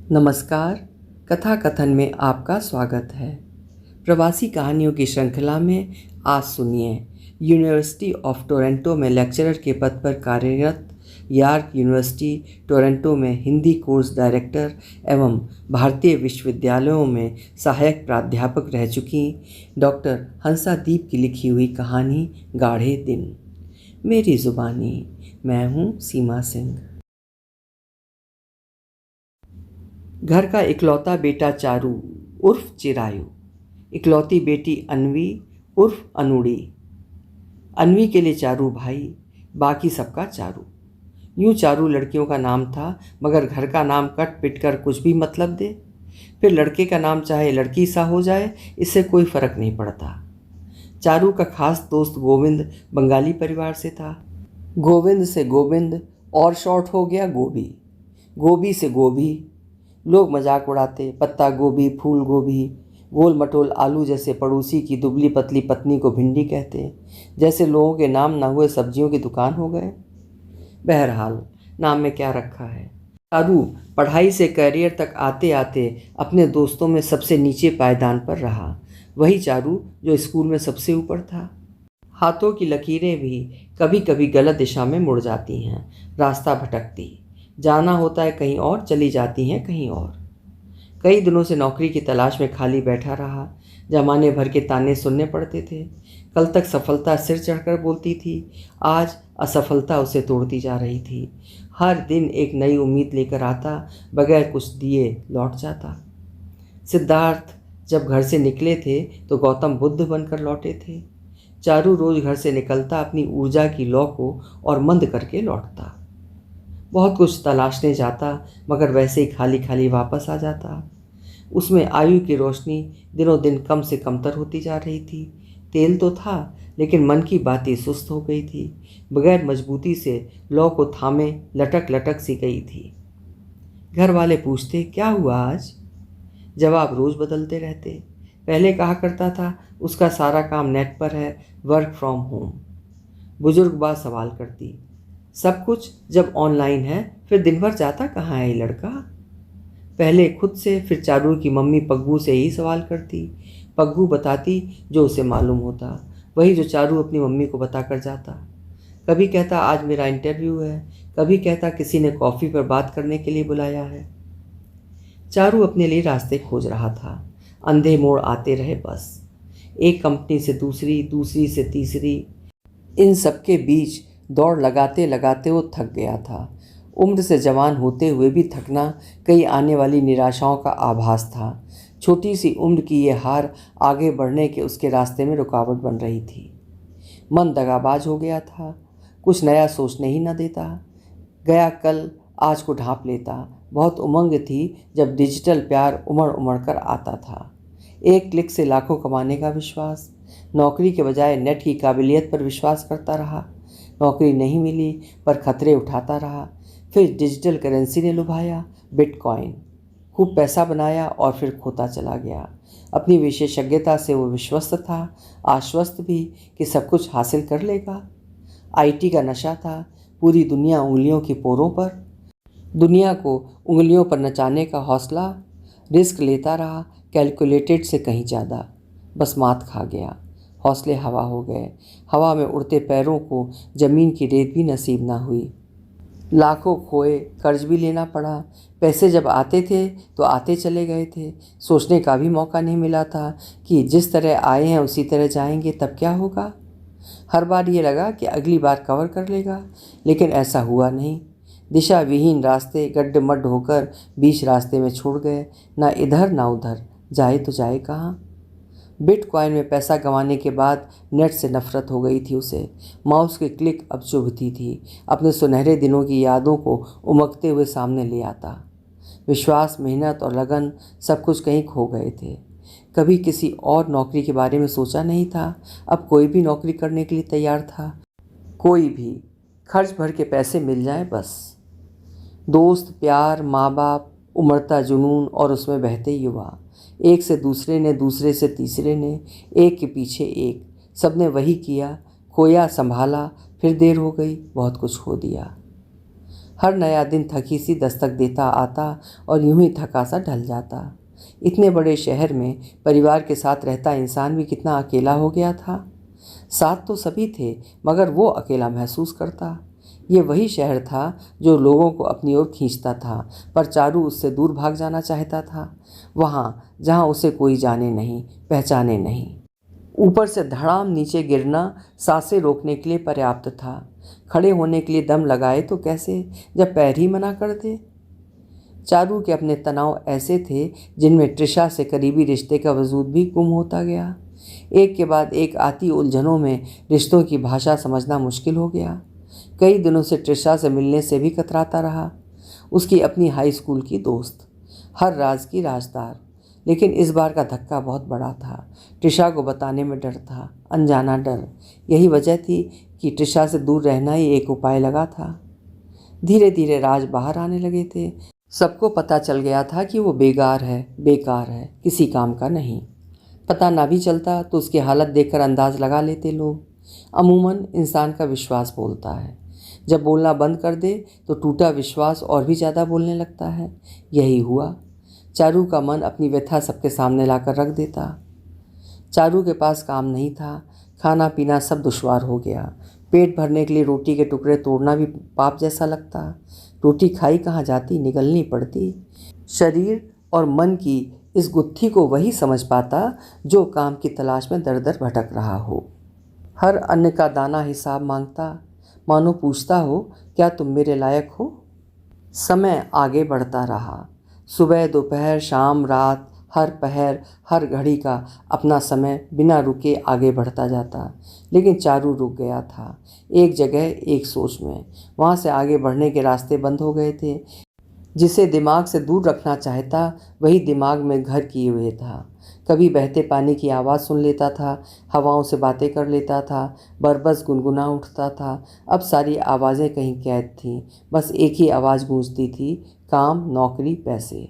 नमस्कार। कथा कथन में आपका स्वागत है। प्रवासी कहानियों की श्रृंखला में आज सुनिए यूनिवर्सिटी ऑफ टोरंटो में लेक्चरर के पद पर कार्यरत, यॉर्क यूनिवर्सिटी टोरंटो में हिंदी कोर्स डायरेक्टर एवं भारतीय विश्वविद्यालयों में सहायक प्राध्यापक रह चुकी डॉक्टर हंसादीप की लिखी हुई कहानी गाढ़े दिन। मेरी जुबानी। मैं हूँ सीमा सिंह। घर का इकलौता बेटा चारू उर्फ चिरायु, इकलौती बेटी अन्वी उर्फ अनुड़ी। अन्वी के लिए चारू भाई, बाकी सबका चारू। यूं चारू लड़कियों का नाम था, मगर घर का नाम कट पिट कर कुछ भी मतलब दे। फिर लड़के का नाम चाहे लड़की सा हो जाए, इससे कोई फर्क नहीं पड़ता। चारू का खास दोस्त गोविंद बंगाली परिवार से था। गोविंद से गोविंद और शॉर्ट हो गया गोभी। गोभी से गोभी। लोग मजाक उड़ाते, पत्ता गोभी, फूल गोभी। गोल मटोल आलू जैसे पड़ोसी की दुबली पतली पत्नी को भिंडी कहते, जैसे लोगों के नाम ना हुए सब्जियों की दुकान हो गए। बहरहाल, नाम में क्या रखा है। चारू पढ़ाई से करियर तक आते आते अपने दोस्तों में सबसे नीचे पायदान पर रहा। वही चारू जो स्कूल में सबसे ऊपर था। हाथों की लकीरें भी कभी कभी गलत दिशा में मुड़ जाती हैं, रास्ता भटकती। जाना होता है कहीं और, चली जाती हैं कहीं और। कई दिनों से नौकरी की तलाश में खाली बैठा रहा। जमाने भर के ताने सुनने पड़ते थे। कल तक सफलता सिर चढ़कर बोलती थी, आज असफलता उसे तोड़ती जा रही थी। हर दिन एक नई उम्मीद लेकर आता, बगैर कुछ दिए लौट जाता। सिद्धार्थ जब घर से निकले थे तो गौतम बुद्ध बनकर लौटे थे। चारू रोज घर से निकलता, अपनी ऊर्जा की लौ को और मंद करके लौटता। बहुत कुछ तलाशने जाता, मगर वैसे ही खाली खाली वापस आ जाता। उसमें आयु की रोशनी दिनों दिन कम से कमतर होती जा रही थी। तेल तो था, लेकिन मन की बातें सुस्त हो गई थी। बगैर मजबूती से लौ को थामे लटक लटक सी गई थी। घर वाले पूछते, क्या हुआ आज? जवाब रोज बदलते रहते। पहले कहा करता था, उसका सारा काम नेट पर है, वर्क फ्रॉम होम। बुजुर्ग बात सवाल करती, सब कुछ जब ऑनलाइन है, फिर दिन भर जाता कहाँ है ये लड़का? पहले खुद से, फिर चारू की मम्मी पग्गू से ही सवाल करती। पग्गू बताती जो उसे मालूम होता, वही जो चारू अपनी मम्मी को बता कर जाता। कभी कहता आज मेरा इंटरव्यू है, कभी कहता किसी ने कॉफ़ी पर बात करने के लिए बुलाया है। चारू अपने लिए रास्ते खोज रहा था। अंधे मोड़ आते रहे बस। एक कंपनी से दूसरी, दूसरी से तीसरी। इन सबके बीच दौड़ लगाते लगाते वो थक गया था। उम्र से जवान होते हुए भी थकना कई आने वाली निराशाओं का आभास था। छोटी सी उम्र की ये हार आगे बढ़ने के उसके रास्ते में रुकावट बन रही थी। मन दगाबाज हो गया था, कुछ नया सोचने ही न देता। गया कल आज को ढांप लेता। बहुत उमंग थी जब डिजिटल प्यार उमड़ उमड़ कर आता था। एक क्लिक से लाखों कमाने का विश्वास। नौकरी के बजाय नेट की काबिलियत पर विश्वास करता रहा। नौकरी नहीं मिली पर खतरे उठाता रहा। फिर डिजिटल करेंसी ने लुभाया, बिटकॉइन। खूब पैसा बनाया और फिर खोता चला गया। अपनी विशेषज्ञता से वो विश्वस्त था, आश्वस्त भी कि सब कुछ हासिल कर लेगा। आईटी का नशा था, पूरी दुनिया उंगलियों की पोरों पर। दुनिया को उंगलियों पर नचाने का हौसला। रिस्क लेता रहा, कैलकुलेटेड से कहीं ज़्यादा। बस मात खा गया। हौसले हवा हो गए। हवा में उड़ते पैरों को ज़मीन की रेत भी नसीब ना हुई। लाखों खोए, कर्ज भी लेना पड़ा। पैसे जब आते थे तो आते चले गए थे। सोचने का भी मौका नहीं मिला था कि जिस तरह आए हैं उसी तरह जाएंगे, तब क्या होगा। हर बार ये लगा कि अगली बार कवर कर लेगा, लेकिन ऐसा हुआ नहीं। दिशा विहीन रास्ते गड्ढ मड्ढ होकर बीच रास्ते में छोड़ गए। ना इधर ना उधर, जाए तो जाए कहाँ। बिटकॉइन में पैसा गंवाने के बाद नेट से नफरत हो गई थी उसे। माउस की क्लिक अब चुभती थी। अपने सुनहरे दिनों की यादों को उमकते हुए सामने ले आता। विश्वास, मेहनत और लगन सब कुछ कहीं खो गए थे। कभी किसी और नौकरी के बारे में सोचा नहीं था। अब कोई भी नौकरी करने के लिए तैयार था। कोई भी, खर्च भर के पैसे मिल जाए बस। दोस्त, प्यार, माँ बाप, उमड़ता जुनून और उसमें बहते युवा। एक से दूसरे ने, दूसरे से तीसरे ने, एक के पीछे एक। सबने वही किया, खोया, संभाला, फिर देर हो गई, बहुत कुछ खो दिया। हर नया दिन थकी सी दस्तक देता आता और यूं ही थका सा ढल जाता। इतने बड़े शहर में परिवार के साथ रहता इंसान भी कितना अकेला हो गया था। साथ तो सभी थे, मगर वो अकेला महसूस करता। ये वही शहर था जो लोगों को अपनी ओर खींचता था, पर चारू उससे दूर भाग जाना चाहता था, वहाँ जहाँ उसे कोई जाने नहीं, पहचाने नहीं। ऊपर से धड़ाम नीचे गिरना सांसें रोकने के लिए पर्याप्त था। खड़े होने के लिए दम लगाए तो कैसे, जब पैर ही मना कर दे। चारू के अपने तनाव ऐसे थे जिनमें त्रिशा से करीबी रिश्ते का वजूद भी गुम होता गया। एक के बाद एक आती उलझनों में रिश्तों की भाषा समझना मुश्किल हो गया। कई दिनों से त्रिशा से मिलने से भी कतराता रहा। उसकी अपनी हाई स्कूल की दोस्त, हर राज की राजदार, लेकिन इस बार का धक्का बहुत बड़ा था। त्रिशा को बताने में डर था, अनजाना डर। यही वजह थी कि त्रिशा से दूर रहना ही एक उपाय लगा था। धीरे धीरे राज बाहर आने लगे थे। सबको पता चल गया था कि वो बेकार है, बेकार है, किसी काम का नहीं। पता ना भी चलता तो उसकी हालत देखकर अंदाज लगा लेते लोग। अमूमन इंसान का विश्वास बोलता है। जब बोलना बंद कर दे तो टूटा विश्वास और भी ज़्यादा बोलने लगता है। यही हुआ। चारू का मन अपनी व्यथा सबके सामने लाकर रख देता। चारू के पास काम नहीं था, खाना पीना सब दुश्वार हो गया। पेट भरने के लिए रोटी के टुकड़े तोड़ना भी पाप जैसा लगता। रोटी खाई कहाँ जाती, निगलनी पड़ती। शरीर और मन की इस गुत्थी को वही समझ पाता जो काम की तलाश में दर दर भटक रहा हो। हर अन्न का दाना हिसाब मांगता, मानो पूछता हो, क्या तुम मेरे लायक हो। समय आगे बढ़ता रहा। सुबह दोपहर शाम रात, हर पहर हर घड़ी का अपना समय बिना रुके आगे बढ़ता जाता। लेकिन चारू रुक गया था, एक जगह, एक सोच में। वहाँ से आगे बढ़ने के रास्ते बंद हो गए थे। जिसे दिमाग से दूर रखना चाहता वही दिमाग में घर किए हुए था। कभी बहते पानी की आवाज़ सुन लेता था, हवाओं से बातें कर लेता था, बरबस गुनगुना उठता था। अब सारी आवाज़ें कहीं कैद थीं, बस एक ही आवाज़ गूंजती थी, काम, नौकरी, पैसे।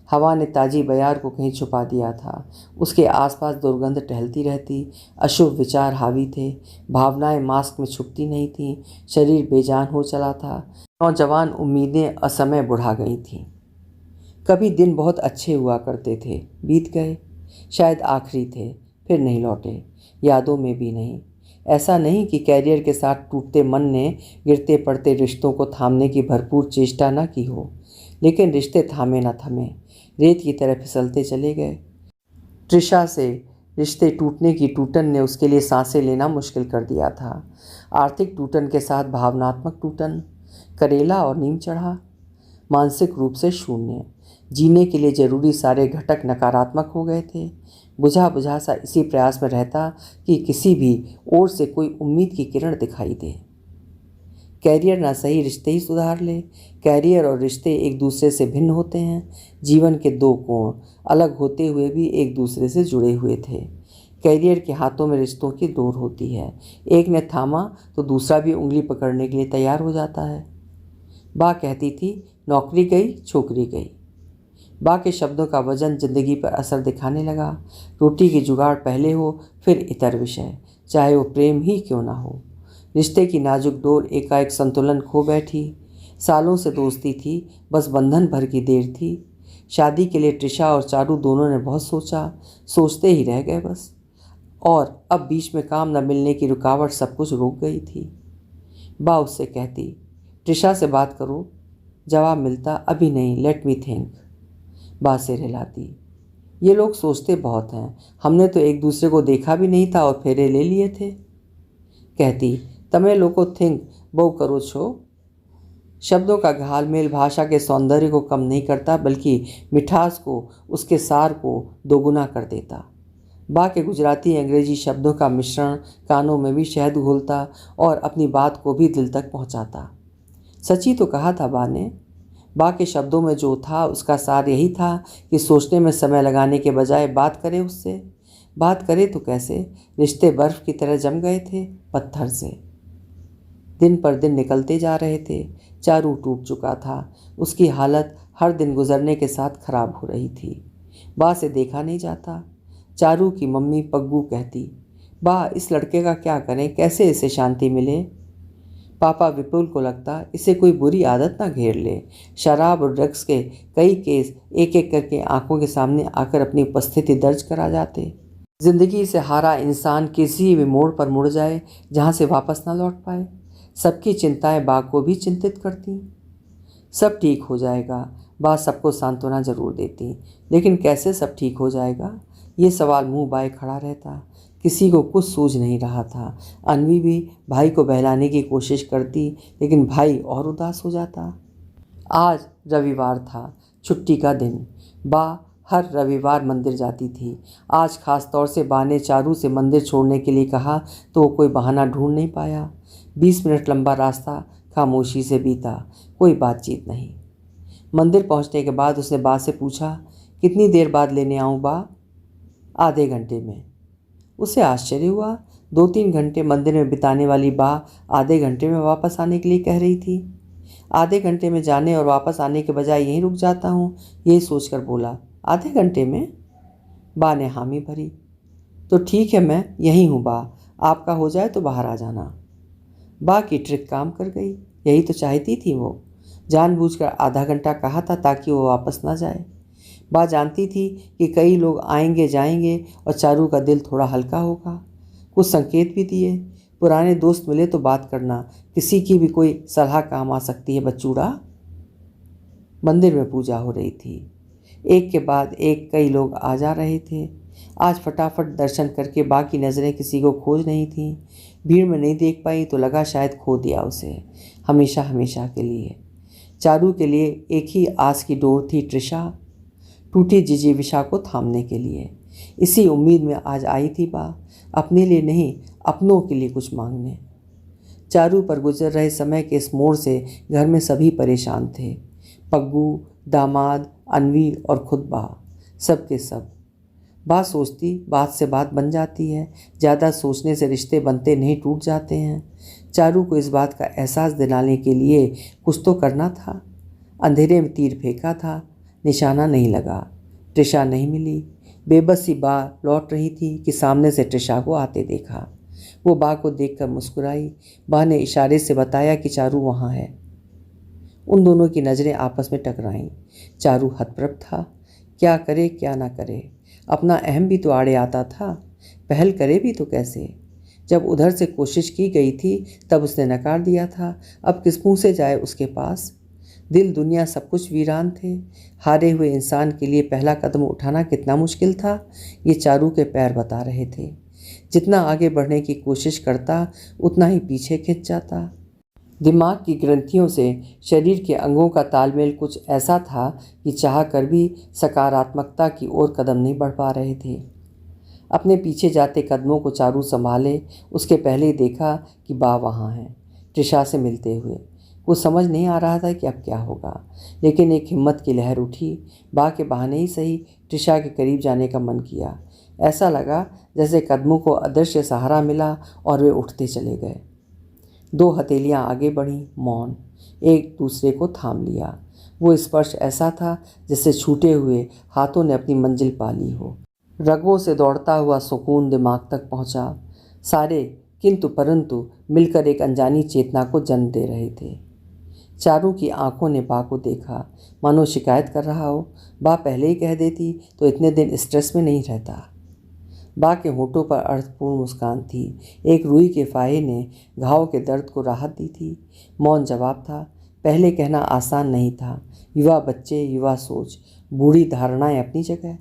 हवा ने ताजी बयार को कहीं छुपा दिया था। उसके आसपास दुर्गंध टहलती रहती, अशुभ विचार हावी थे, भावनाएं मास्क में छुपती नहीं थीं, शरीर बेजान हो चला था, नौजवान उम्मीदें असमय बुढ़ा गई थीं। कभी दिन बहुत अच्छे हुआ करते थे, बीत गए, शायद आखिरी थे, फिर नहीं लौटे, यादों में भी नहीं। ऐसा नहीं कि कैरियर के साथ टूटते मन ने गिरते पड़ते रिश्तों को थामने की भरपूर चेष्टा न की हो, लेकिन रिश्ते थामे न थमे, रेत की तरह फिसलते चले गए। त्रिशा से रिश्ते टूटने की टूटन ने उसके लिए सांसें लेना मुश्किल कर दिया था। आर्थिक टूटन के साथ भावनात्मक टूटन, करेला और नीम चढ़ा। मानसिक रूप से शून्य, जीने के लिए जरूरी सारे घटक नकारात्मक हो गए थे। बुझा बुझा सा इसी प्रयास में रहता कि किसी भी ओर से कोई उम्मीद की किरण दिखाई दे। कैरियर ना सही, रिश्ते ही सुधार ले। कैरियर और रिश्ते एक दूसरे से भिन्न होते हैं। जीवन के दो कोण अलग होते हुए भी एक दूसरे से जुड़े हुए थे। कैरियर के हाथों में रिश्तों की डोर होती है, एक ने थामा तो दूसरा भी उंगली पकड़ने के लिए तैयार हो जाता है। बा कहती थी, नौकरी गई, छोकरी गई। बा के शब्दों का वजन जिंदगी पर असर दिखाने लगा। रोटी की जुगाड़ पहले हो, फिर इतर विषय, चाहे वो प्रेम ही क्यों ना हो। रिश्ते की नाजुक डोर एकाएक संतुलन खो बैठी। सालों से दोस्ती थी, बस बंधन भर की देर थी। शादी के लिए त्रिशा और चारू दोनों ने बहुत सोचा, सोचते ही रह गए बस। और अब बीच में काम न मिलने की रुकावट सब कुछ रोक गई थी। बा उससे कहती, त्रिशा से बात करो। जवाब मिलता, अभी नहीं, लेट मी थिंक। बा सिर हिलाती, ये लोग सोचते बहुत हैं, हमने तो एक दूसरे को देखा भी नहीं था और फेरे ले लिए थे। कहती, तमे लोको थिंक बहु करो छो। शब्दों का घालमेल भाषा के सौंदर्य को कम नहीं करता, बल्कि मिठास को, उसके सार को दोगुना कर देता। बा के गुजराती अंग्रेजी शब्दों का मिश्रण कानों में भी शहद घोलता और अपनी बात को भी दिल तक पहुंचाता। सच्ची तो कहा था बा ने। बा के शब्दों में जो था उसका सार यही था कि सोचने में समय लगाने के बजाय बात करे उससे। बात करे तो कैसे, रिश्ते बर्फ की तरह जम गए थे, पत्थर से। दिन पर दिन निकलते जा रहे थे। चारू टूट चुका था, उसकी हालत हर दिन गुजरने के साथ खराब हो रही थी। बा से देखा नहीं जाता। चारू की मम्मी पग्गू कहती, बा इस लड़के का क्या करें, कैसे इसे शांति मिले। पापा विपुल को लगता इसे कोई बुरी आदत ना घेर ले। शराब और ड्रग्स के कई केस एक एक करके आंखों के सामने आकर अपनी उपस्थिति दर्ज करा जाते। जिंदगी से हारा इंसान किसी भी मोड़ पर मुड़ जाए जहाँ से वापस ना लौट पाए। सबकी चिंताएं बा को भी चिंतित करती। सब ठीक हो जाएगा, बा सबको सांत्वना जरूर देती, लेकिन कैसे सब ठीक हो जाएगा, ये सवाल मुंह बाए खड़ा रहता। किसी को कुछ सूझ नहीं रहा था। अन्वी भी भाई को बहलाने की कोशिश करती, लेकिन भाई और उदास हो जाता। आज रविवार था, छुट्टी का दिन। बा हर रविवार मंदिर जाती थी। आज खास तौर से बा ने चारू से मंदिर छोड़ने के लिए कहा तो वो कोई बहाना ढूंढ नहीं पाया। 20 मिनट लंबा रास्ता खामोशी से बीता, कोई बातचीत नहीं। मंदिर पहुंचने के बाद उसने बा से पूछा, कितनी देर बाद लेने आऊँ बा? आधे घंटे में। उसे आश्चर्य हुआ। 2-3 घंटे मंदिर में बिताने वाली बा आधे घंटे में वापस आने के लिए कह रही थी। आधे घंटे में जाने और वापस आने के बजाय यहीं रुक जाता हूँ, यही सोचकर बोला, आधे घंटे में? बा ने हामी भरी। तो ठीक है, मैं यहीं हूँ बा, आपका हो जाए तो बाहर आ जाना। बा की ट्रिक काम कर गई। यही तो चाहती थी वो। जानबूझकर आधा घंटा कहा था ताकि वो वापस ना जाए। बा जानती थी कि कई लोग आएंगे जाएंगे और चारू का दिल थोड़ा हल्का होगा। कुछ संकेत भी दिए, पुराने दोस्त मिले तो बात करना, किसी की भी कोई सलाह काम आ सकती है बच्चूड़ा। मंदिर में पूजा हो रही थी। एक के बाद एक कई लोग आ जा रहे थे। आज फटाफट दर्शन करके बा की नज़रें किसी को खोज नहीं थी। भीड़ में नहीं देख पाई तो लगा शायद खो दिया उसे, हमेशा हमेशा के लिए। चारू के लिए एक ही आस की डोर थी, त्रिशा, टूटी जिजीविषा को थामने के लिए। इसी उम्मीद में आज आई थी बा, अपने लिए नहीं अपनों के लिए कुछ मांगने। चारू पर गुजर रहे समय के इस मोड़ से घर में सभी परेशान थे। पग्गू, दामाद, अन्वी और खुद बा, सब के सब। बात सोचती बात से बात बन जाती है। ज़्यादा सोचने से रिश्ते बनते नहीं, टूट जाते हैं। चारू को इस बात का एहसास दिलाने के लिए कुछ तो करना था। अंधेरे में तीर फेंका था, निशाना नहीं लगा। त्रिशा नहीं मिली। बेबस सी बा लौट रही थी कि सामने से त्रिशा को आते देखा। वो बा को देखकर मुस्कुराई। बा ने इशारे से बताया कि चारू वहाँ है। उन दोनों की नज़रें आपस में टकराईं। चारू हतप्रभ था, क्या करे क्या ना करे। अपना अहम भी तो आड़े आता था, पहल करे भी तो कैसे। जब उधर से कोशिश की गई थी तब उसने नकार दिया था, अब किस मुँह से जाए उसके पास। दिल दुनिया सब कुछ वीरान थे। हारे हुए इंसान के लिए पहला कदम उठाना कितना मुश्किल था, ये चारू के पैर बता रहे थे। जितना आगे बढ़ने की कोशिश करता उतना ही पीछे खिंच जाता। दिमाग की ग्रंथियों से शरीर के अंगों का तालमेल कुछ ऐसा था कि चाह कर भी सकारात्मकता की ओर कदम नहीं बढ़ पा रहे थे। अपने पीछे जाते कदमों को चारू संभाले उसके पहले ही देखा कि बा वहाँ है, त्रिशा से मिलते हुए। कुछ समझ नहीं आ रहा था कि अब क्या होगा, लेकिन एक हिम्मत की लहर उठी। बा के बहाने ही सही त्रिशा के करीब जाने का मन किया। ऐसा लगा जैसे कदमों को अदृश्य सहारा मिला और वे उठते चले गए। 2 हथेलियाँ आगे बढ़ीं, मौन, एक दूसरे को थाम लिया। वो स्पर्श ऐसा था जैसे छूटे हुए हाथों ने अपनी मंजिल पा ली हो। रगों से दौड़ता हुआ सुकून दिमाग तक पहुंचा। सारे किंतु परंतु मिलकर एक अनजानी चेतना को जन्म दे रहे थे। चारू की आंखों ने बा को देखा, मानो शिकायत कर रहा हो। बा पहले ही कह देती तो इतने दिन स्ट्रेस में नहीं रहता। बा के होठों पर अर्थपूर्ण मुस्कान थी। एक रुई के फाहे ने घाव के दर्द को राहत दी थी। मौन जवाब था। पहले कहना आसान नहीं था। युवा बच्चे, युवा सोच, बूढ़ी धारणाएं अपनी जगह।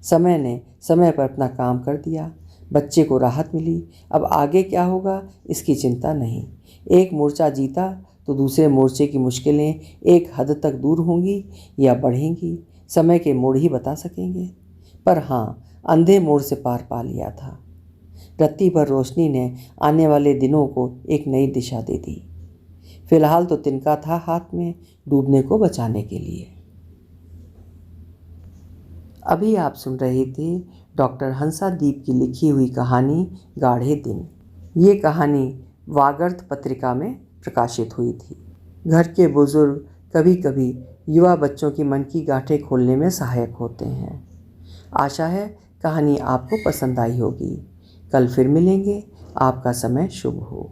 समय ने समय पर अपना काम कर दिया। बच्चे को राहत मिली। अब आगे क्या होगा इसकी चिंता नहीं। एक मोर्चा जीता तो दूसरे मोर्चे की मुश्किलें एक हद तक दूर होंगी या बढ़ेंगी, समय के मोड़ ही बता सकेंगे। पर हाँ, अंधे मोड़ से पार पा लिया था। रत्ती भर रोशनी ने आने वाले दिनों को एक नई दिशा दे दी। फिलहाल तो तिनका था हाथ में, डूबने को बचाने के लिए। अभी आप सुन रहे थे डॉक्टर हंसादीप की लिखी हुई कहानी गाढ़े दिन। ये कहानी वागर्त पत्रिका में प्रकाशित हुई थी। घर के बुजुर्ग कभी कभी युवा बच्चों की मन की गांठें खोलने में सहायक होते हैं। आशा है कहानी आपको पसंद आई होगी। कल फिर मिलेंगे। आपका समय शुभ हो।